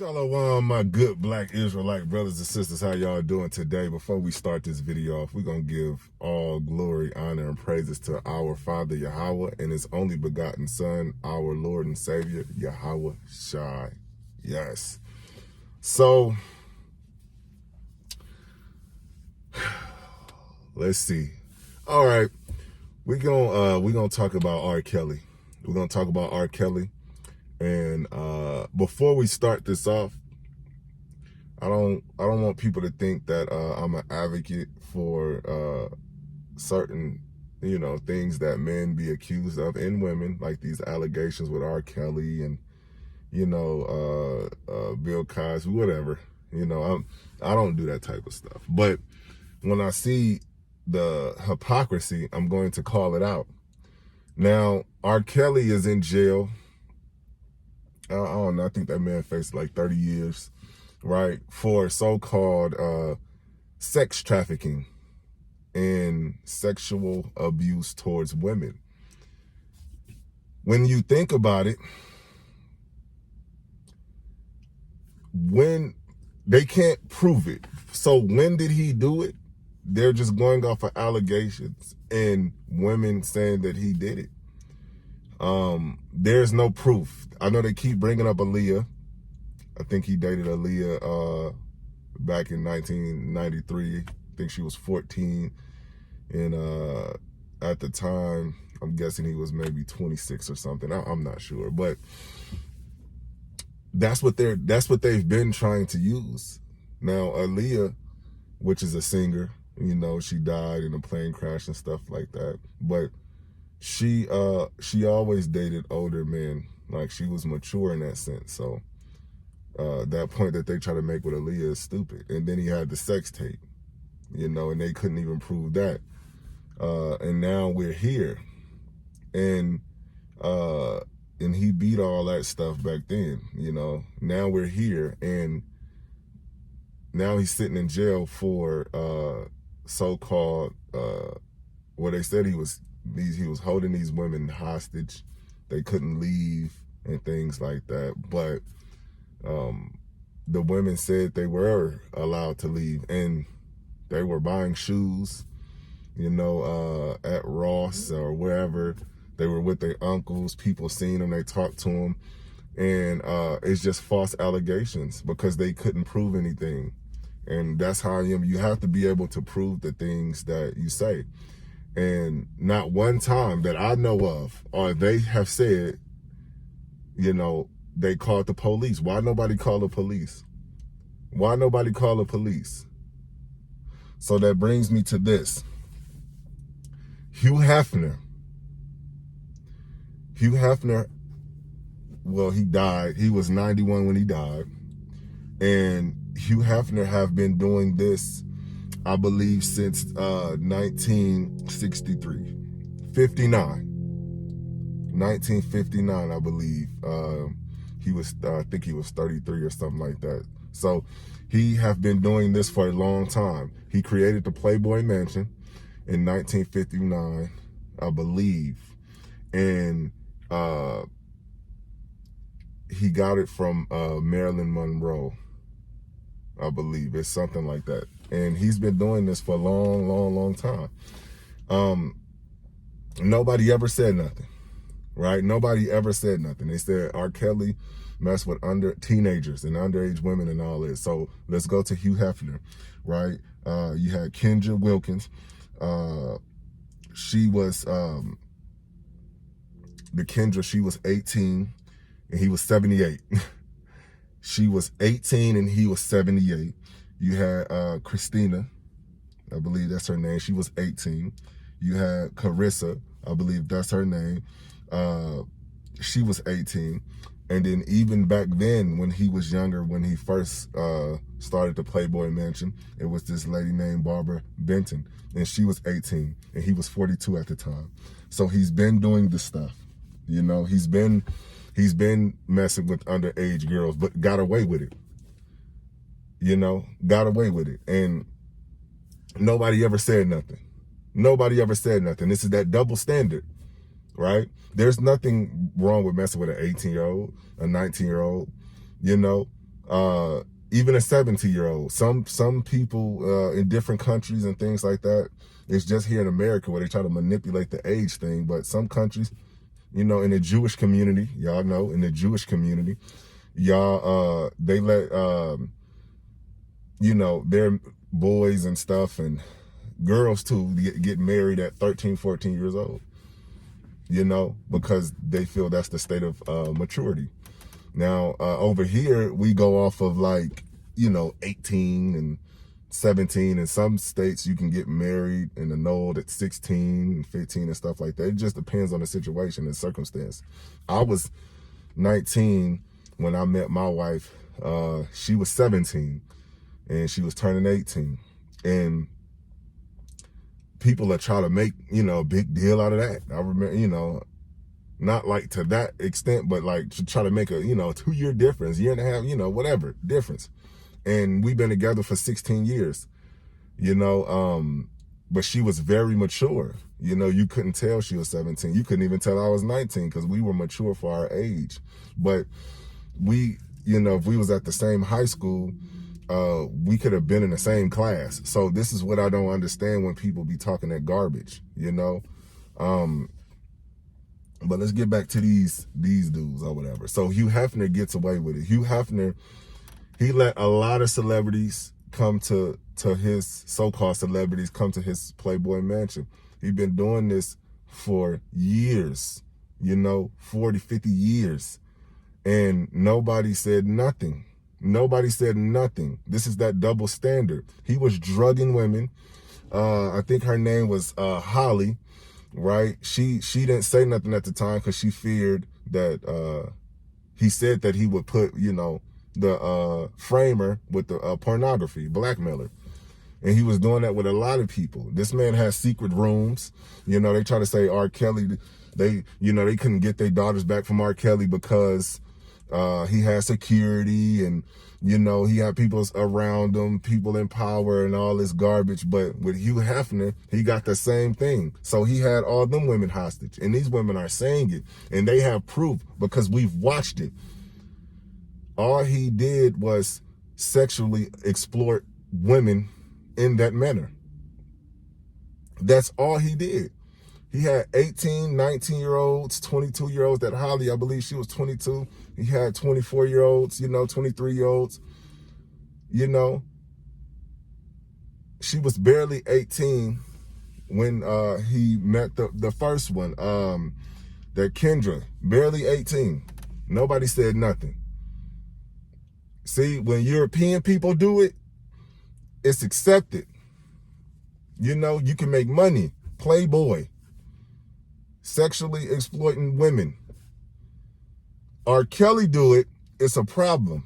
Shalom, my good black Israelite brothers and sisters. How y'all doing today? Before we start this video off, we're going to give all glory, honor, and praises to our Father Yahweh and his only begotten Son, our Lord and Savior, Yahweh Shai. Yes. So, let's see. All right. We're gonna talk about R. Kelly. We're going to talk about R. Kelly. And before we start this off, I don't want people to think that I'm an advocate for certain, things that men be accused of and women, like these allegations with R. Kelly and, Bill Cosby, whatever. I don't do that type of stuff. But when I see the hypocrisy, I'm going to call it out. Now, R. Kelly is in jail. I don't know, I think that man faced like 30 years, right, for so-called sex trafficking and sexual abuse towards women. When you think about it, when they can't prove it, so when did he do it? They're just going off of allegations and women saying that he did it. There's no proof. I know they keep bringing up Aaliyah. I think he dated Aaliyah back in 1993. I think she was 14. And at the time, I'm guessing he was maybe 26 or something. I'm not sure. But that's what they've been trying to use. Now, Aaliyah, which is a singer, she died in a plane crash and stuff like that. But she always dated older men. Like, she was mature in that sense. So that point that they try to make with Aaliyah is stupid. And then he had the sex tape, and they couldn't even prove that. And now we're here. And he beat all that stuff back then, Now we're here, and now he's sitting in jail for so-called well, they said he was holding these women hostage. They couldn't leave and things like that. But the women said they were allowed to leave, and they were buying shoes, at Ross or wherever. They were with their uncles. People seen them. They talked to them. And it's just false allegations because they couldn't prove anything. And that's how I am. You have to be able to prove the things that you say. And not one time that I know of, or they have said, they called the police. Why nobody called the police? Why nobody called the police? So that brings me to this. Hugh Hefner. Hugh Hefner, well, he died. He was 91 when he died. And Hugh Hefner have been doing this, I believe, since 1963, 1959, I believe. I think he was 33 or something like that. So he have been doing this for a long time. He created the Playboy Mansion in 1959, I believe. And he got it from Marilyn Monroe, I believe. It's something like that. And he's been doing this for a long, long, long time. Nobody ever said nothing, right? Nobody ever said nothing. They said R. Kelly messed with teenagers and underage women and all this. So let's go to Hugh Hefner, right? You had Kendra Wilkins. She was, she was 18 and he was 78. She was 18 and he was 78. You had Christina, I believe that's her name. She was 18. You had Carissa, I believe that's her name. She was 18. And then even back then, when he was younger, when he first started the Playboy Mansion, it was this lady named Barbara Benton, and she was 18, and he was 42 at the time. So he's been doing this stuff. He's been messing with underage girls, but got away with it. Got away with it. And nobody ever said nothing. Nobody ever said nothing. This is that double standard, right? There's nothing wrong with messing with an 18-year-old, a 19-year-old, Even a 17-year-old. Some people in different countries and things like that. It's just here in America where they try to manipulate the age thing. But some countries, in the Jewish community, y'all know, in the Jewish community, they let their boys and stuff and girls too get married at 13, 14 years old. Because they feel that's the state of maturity. Now, over here, we go off of 18 and 17. In some states, you can get married and annulled at 16 and 15 and stuff like that. It just depends on the situation and circumstance. I was 19 when I met my wife. She was 17 and she was turning 18. And people are trying to make, a big deal out of that. I remember, not to that extent, but to try to make a, 2-year difference, year and a half, whatever difference. And we've been together for 16 years, but she was very mature. You couldn't tell she was 17. You couldn't even tell I was 19 because we were mature for our age. But we, if we was at the same high school, we could have been in the same class. So this is what I don't understand when people be talking that garbage, But let's get back to these dudes or whatever. So Hugh Hefner gets away with it. Hugh Hefner, he let a lot of celebrities come to his, so-called celebrities, come to his Playboy mansion. He's been doing this for years, 40, 50 years. And nobody said nothing. Nobody said nothing. This is that double standard. He was drugging women. I think her name was Holly. Right? She didn't say nothing at the time because she feared that he said that he would put, the framer with the pornography, blackmailer. And he was doing that with a lot of people. This man has secret rooms. They try to say R. Kelly, they couldn't get their daughters back from R. Kelly because he had security and, he had people around him, people in power and all this garbage. But with Hugh Hefner, he got the same thing. So he had all them women hostage. And these women are saying it. And they have proof because we've watched it. All he did was sexually exploit women in that manner. That's all he did. He had 18, 19-year-olds, 22-year-olds. That Holly, I believe she was 22. He had 24-year-olds, 23-year-olds. She was barely 18 when he met the first one, that Kendra, barely 18. Nobody said nothing. See, when European people do it, it's accepted. You can make money. Playboy. Sexually exploiting women. R. Kelly do it, it's a problem.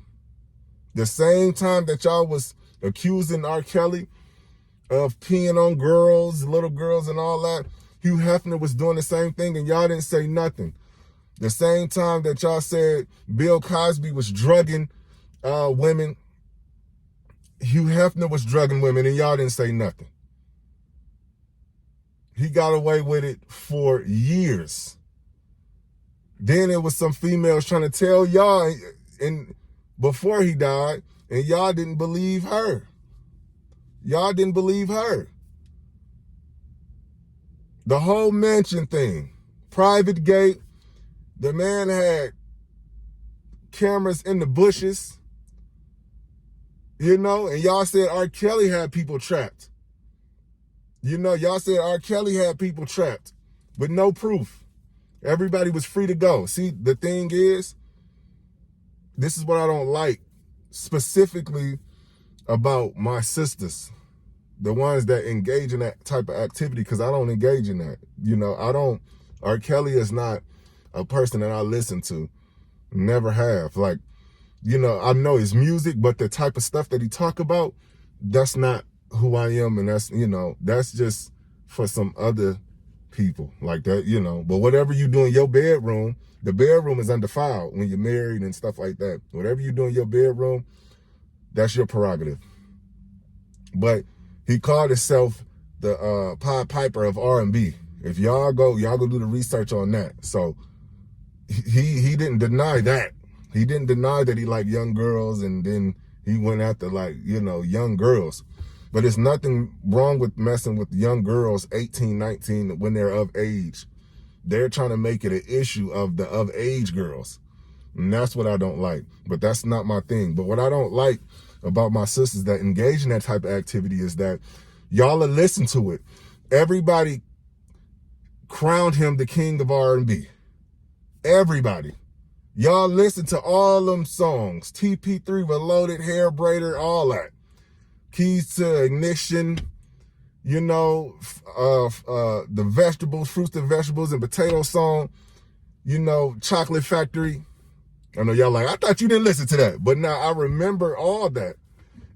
The same time that y'all was accusing R. Kelly of peeing on girls, little girls and all that, Hugh Hefner was doing the same thing and y'all didn't say nothing. The same time that y'all said Bill Cosby was drugging women, Hugh Hefner was drugging women and y'all didn't say nothing. He got away with it for years. Then it was some females trying to tell y'all and before he died, and y'all didn't believe her. Y'all didn't believe her. The whole mansion thing, private gate, the man had cameras in the bushes, and y'all said R. Kelly had people trapped. Y'all said R. Kelly had people trapped with no proof. Everybody was free to go. See, the thing is, this is what I don't like specifically about my sisters, the ones that engage in that type of activity, because I don't engage in that. R. Kelly is not a person that I listen to. Never have. I know his music, but the type of stuff that he talk about, that's not who I am, and that's just for some other people like that, But whatever you do in your bedroom, the bedroom is undefiled when you're married and stuff like that. Whatever you do in your bedroom, that's your prerogative. But he called himself the Pied Piper of R&B. If y'all go do the research on that. So he didn't deny that. He didn't deny that he liked young girls, and then he went after, like, young girls. But there's nothing wrong with messing with young girls, 18, 19, when they're of age. They're trying to make it an issue of the of age girls. And that's what I don't like. But that's not my thing. But what I don't like about my sisters that engage in that type of activity is that y'all will listen to it. Everybody crowned him the king of R&B. Everybody. Y'all listen to all them songs. TP3 Reloaded, Hair Braider, all that. Keys to Ignition, the vegetables, fruits and vegetables and potato song, Chocolate Factory. I know y'all like, I thought you didn't listen to that. But now I remember all that.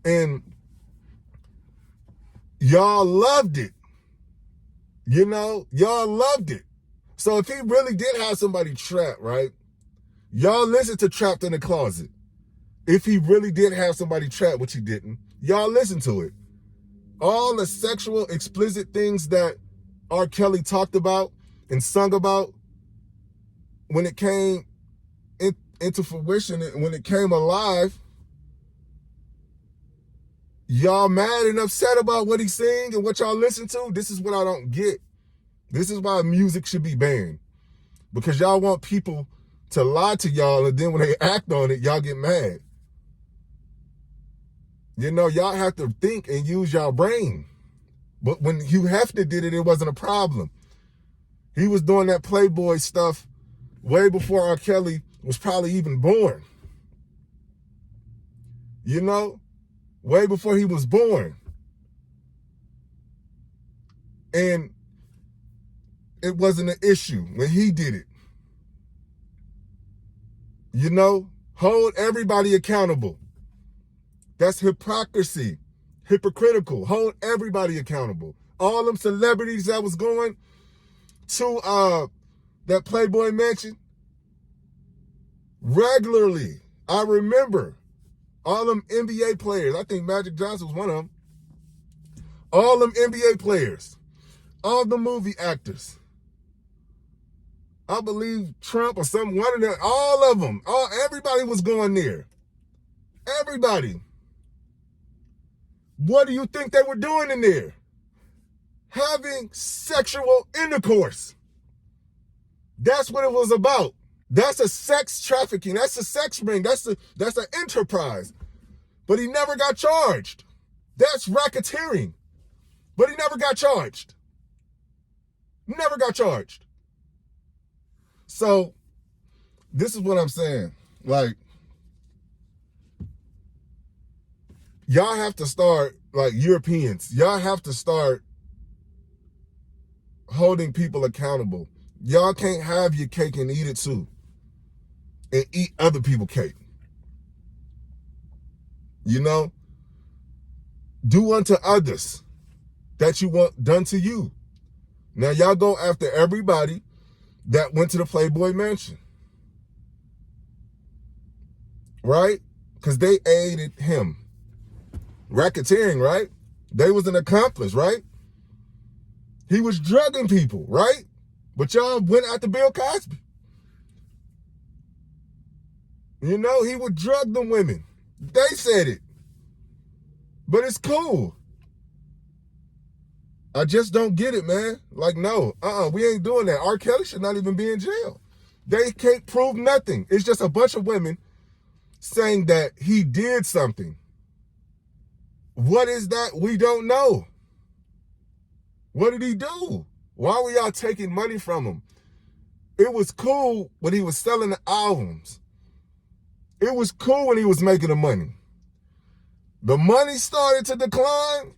And y'all loved it. Y'all loved it. So if he really did have somebody trapped, right? Y'all listen to Trapped in the Closet. If he really did have somebody trapped, which he didn't, y'all listen to it. All the sexual, explicit things that R. Kelly talked about and sung about, when it came into fruition, when it came alive, y'all mad and upset about what he's saying and what y'all listen to. This is what I don't get. This is why music should be banned. Because y'all want people to lie to y'all, and then when they act on it, y'all get mad. Y'all have to think and use y'all brain. But when Hugh Hefner did it, it wasn't a problem. He was doing that Playboy stuff way before R. Kelly was probably even born. Way before he was born. And it wasn't an issue when he did it. Hold everybody accountable. That's hypocrisy. Hypocritical. Hold everybody accountable. All them celebrities that was going to that Playboy mansion regularly. I remember all them NBA players. I think Magic Johnson was one of them. All them NBA players. All the movie actors. I believe Trump or one of them. All of them. Everybody was going there. Everybody. What do you think they were doing in there? Having sexual intercourse. That's what it was about. That's a sex trafficking. That's a sex ring. That's an enterprise. But he never got charged. That's racketeering. But he never got charged. Never got charged. So, this is what I'm saying. Like, y'all have to start, like Europeans, y'all have to start holding people accountable. Y'all can't have your cake and eat it too. And eat other people's cake. Do unto others that you want done to you. Now y'all go after everybody that went to the Playboy Mansion. Right? Because they aided him. Racketeering, right? They was an accomplice, right? He was drugging people, right? But y'all went after Bill Cosby. He would drug them women. They said it. But it's cool. I just don't get it, man. Like, no, we ain't doing that. R. Kelly should not even be in jail. They can't prove nothing. It's just a bunch of women saying that he did something. What is that? We don't know. What did he do? Why were y'all taking money from him? It was cool when he was selling the albums. It was cool when he was making the money. The money started to decline.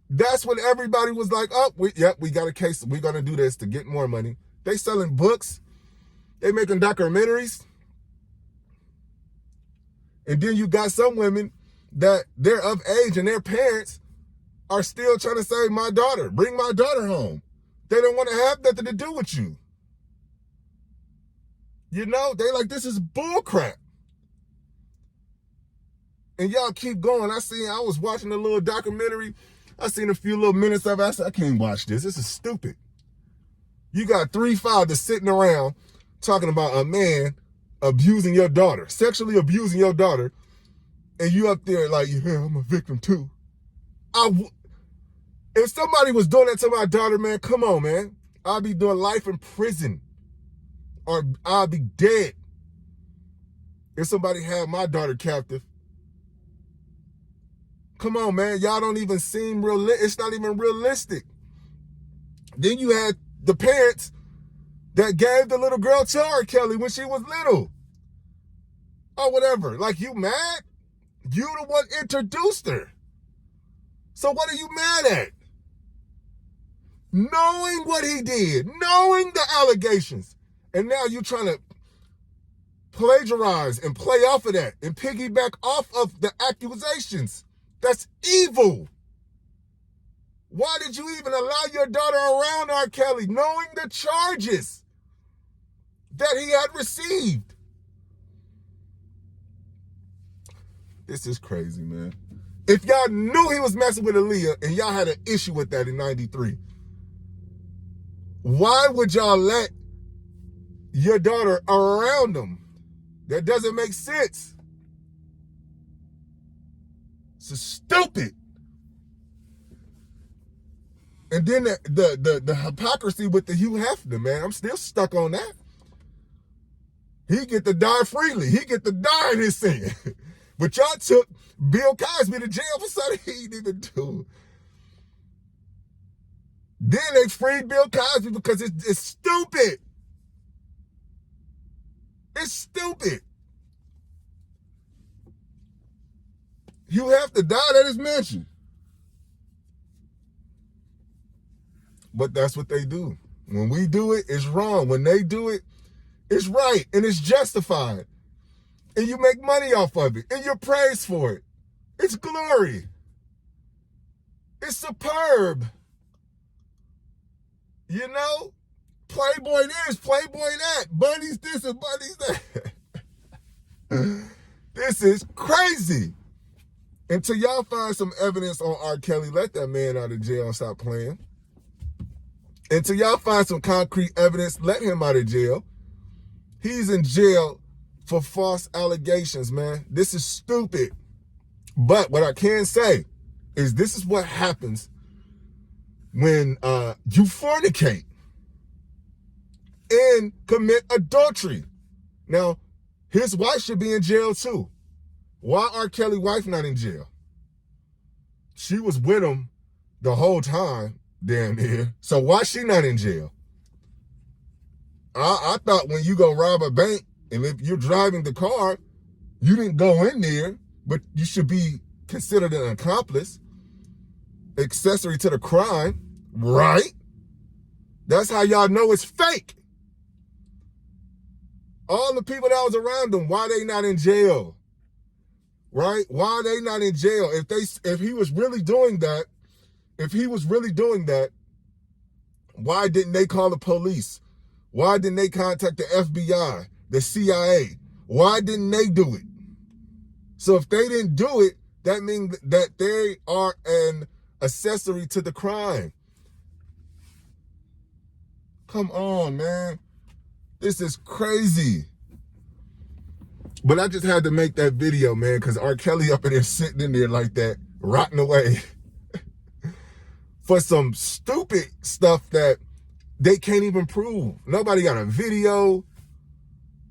That's when everybody was like, we got a case. We're going to do this to get more money. They selling books. They making documentaries. And then you got some women that they're of age and their parents are still trying to say, my daughter, bring my daughter home. They don't want to have nothing to do with you. They like, this is bull crap. And y'all keep going. I was watching a little documentary. I seen a few little minutes of it. I said, I can't watch this. This is stupid. You got 3 fathers sitting around talking about a man abusing your daughter, sexually abusing your daughter, and you up there like, yeah, I'm a victim too. If somebody was doing that to my daughter, man, come on, man. I'll be doing life in prison, or I'll be dead if somebody had my daughter captive. Come on, man. Y'all don't even seem it's not even realistic. Then you had the parents that gave the little girl to R. Kelly when she was little. Or whatever. Like, you mad? You the one introduced her. So what are you mad at? Knowing what he did, knowing the allegations, and now you're trying to plagiarize and play off of that and piggyback off of the accusations. That's evil. Why did you even allow your daughter around R. Kelly, knowing the charges that he had received? This is crazy, man. If y'all knew he was messing with Aaliyah and y'all had an issue with that in 93, why would y'all let your daughter around him? That doesn't make sense. It's stupid. And then the hypocrisy with the Hugh Hefner, man. I'm still stuck on that. He get to die freely. He get to die in his sin. But y'all took Bill Cosby to jail for something he didn't even do. Then they freed Bill Cosby because it's stupid. It's stupid. You have to die at his mansion. But that's what they do. When we do it, it's wrong. When they do it, it's right and it's justified. And you make money off of it. And you're praised for it. It's glory. It's superb. You know? Playboy this, Playboy that. Bunny's this and Bunny's that. This is crazy. Until y'all find some evidence on R. Kelly, let that man out of jail and stop playing. Until y'all find some concrete evidence, let him out of jail. He's in jail for false allegations, man. This is stupid. But what I can say is this is what happens when you fornicate and commit adultery. Now, his wife should be in jail too. Why R. Kelly's wife not in jail? She was with him the whole time, damn near. So why she not in jail? I thought when you go rob a bank, and if you're driving the car, you didn't go in there, but you should be considered an accomplice, accessory to the crime, right? That's how y'all know it's fake. All the people that was around him, why they not in jail? Right? Why are they not in jail? If he was really doing that, why didn't they call the police? Why didn't they contact the FBI, the CIA? Why didn't they do it? So if they didn't do it, that means that they are an accessory to the crime. Come on, man. This is crazy. But I just had to make that video, man, because R. Kelly up in there sitting in there like that, rotting away for some stupid stuff that they can't even prove. Nobody got a video,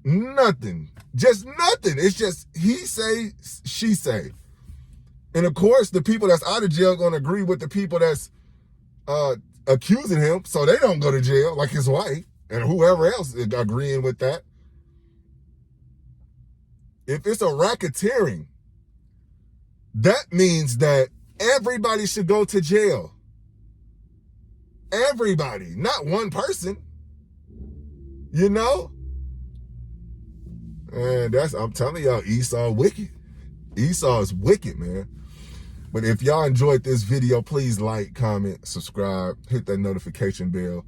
nothing. Just nothing. It's just he say, she say. And of course, the people that's out of jail going to agree with the people that's accusing him, so they don't go to jail, like his wife and whoever else is agreeing with that. If it's a racketeering, that means that everybody should go to jail. Everybody, not one person. You know? And I'm telling y'all, Esau wicked. Esau is wicked, man. But if y'all enjoyed this video, please like, comment, subscribe, hit that notification bell,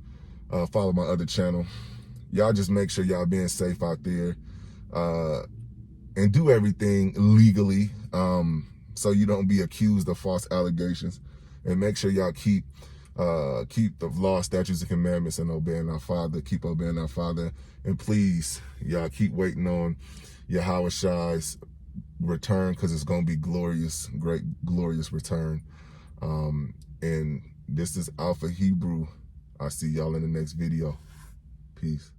follow my other channel. Y'all just make sure y'all being safe out there. And do everything legally so you don't be accused of false allegations. And make sure y'all keep keep the law, statutes, and commandments, and obeying our Father. Keep obeying our Father. And please, y'all keep waiting on Yahweh Shai's return, because it's going to be glorious, great, glorious return. And this is Alpha Hebrew. I'll see y'all in the next video. Peace.